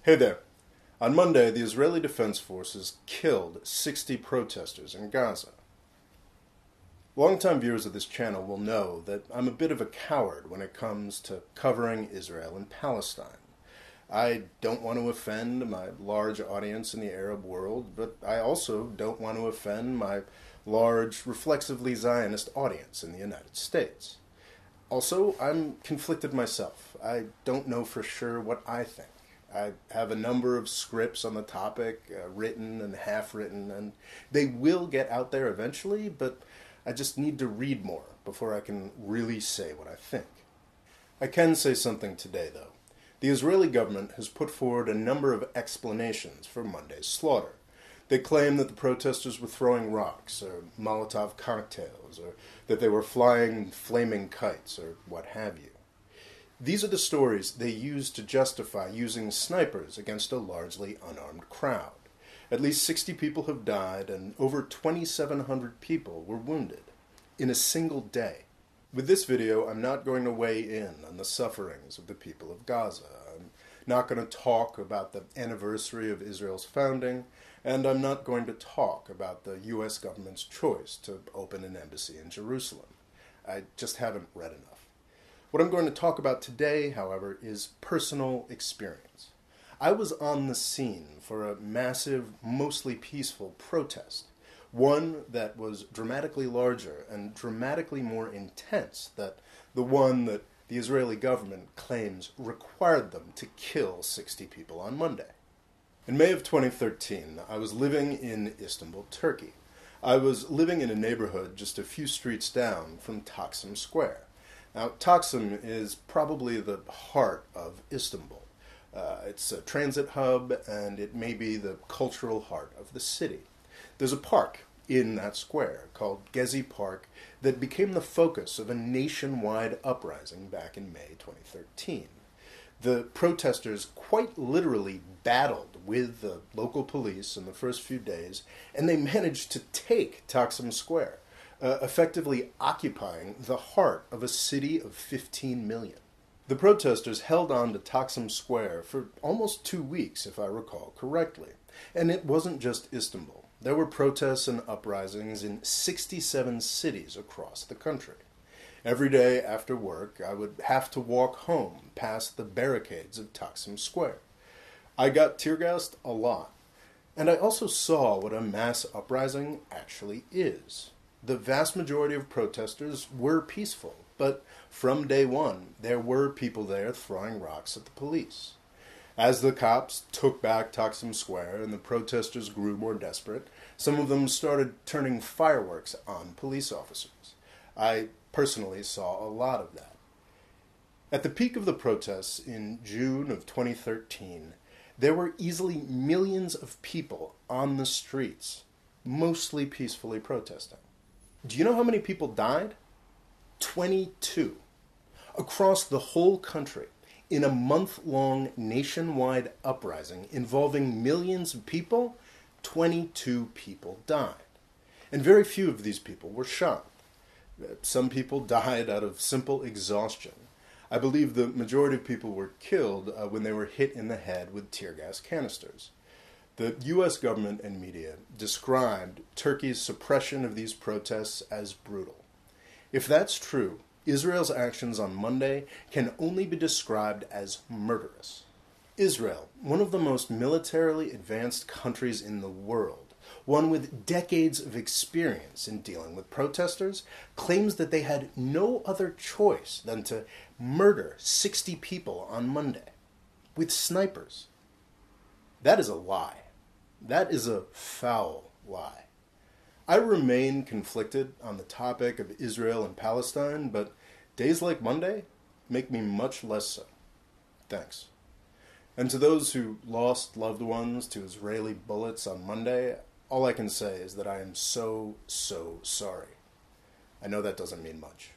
Hey there. On Monday, the Israeli Defense Forces killed 60 protesters in Gaza. Longtime viewers of this channel will know that I'm a bit of a coward when it comes to covering Israel and Palestine. I don't want to offend my large audience in the Arab world, but I also don't want to offend my large, reflexively Zionist audience in the United States. Also, I'm conflicted myself. I don't know for sure what I think. I have a number of scripts on the topic, written and half-written, and they will get out there eventually, but I just need to read more before I can really say what I think. I can say something today, though. The Israeli government has put forward a number of explanations for Monday's slaughter. They claim that the protesters were throwing rocks, or Molotov cocktails, or that they were flying flaming kites, or what have you. These are the stories they use to justify using snipers against a largely unarmed crowd. At least 60 people have died and over 2,700 people were wounded in a single day. With this video, I'm not going to weigh in on the sufferings of the people of Gaza. I'm not going to talk about the anniversary of Israel's founding, and I'm not going to talk about the U.S. government's choice to open an embassy in Jerusalem. I just haven't read enough. What I'm going to talk about today, however, is personal experience. I was on the scene for a massive, mostly peaceful protest, one that was dramatically larger and dramatically more intense than the one that the Israeli government claims required them to kill 60 people on Monday. In May of 2013, I was living in Istanbul, Turkey. I was living in a neighborhood just a few streets down from Taksim Square. Now, Taksim is probably the heart of Istanbul. It's a transit hub, and it may be the cultural heart of the city. There's a park in that square called Gezi Park that became the focus of a nationwide uprising back in May 2013. The protesters quite literally battled with the local police in the first few days, and they managed to take Taksim Square, effectively occupying the heart of a city of 15 million. The protesters held on to Taksim Square for almost 2 weeks, if I recall correctly. And it wasn't just Istanbul. There were protests and uprisings in 67 cities across the country. Every day after work, I would have to walk home past the barricades of Taksim Square. I got tear-gassed a lot. And I also saw what a mass uprising actually is. The vast majority of protesters were peaceful, but from day one, there were people there throwing rocks at the police. As the cops took back Taksim Square and the protesters grew more desperate, some of them started turning fireworks on police officers. I personally saw a lot of that. At the peak of the protests in June of 2013, there were easily millions of people on the streets, mostly peacefully protesting. Do you know how many people died? 22. Across the whole country, in a month-long nationwide uprising involving millions of people, 22 people died. And very few of these people were shot. Some people died out of simple exhaustion. I believe the majority of people were killed when they were hit in the head with tear gas canisters. The U.S. government and media described Turkey's suppression of these protests as brutal. If that's true, Israel's actions on Monday can only be described as murderous. Israel, one of the most militarily advanced countries in the world, one with decades of experience in dealing with protesters, claims that they had no other choice than to murder 60 people on Monday with snipers. That is a lie. That is a foul lie. I remain conflicted on the topic of Israel and Palestine, but days like Monday make me much less so. Thanks. And to those who lost loved ones to Israeli bullets on Monday, all I can say is that I am so sorry. I know that doesn't mean much.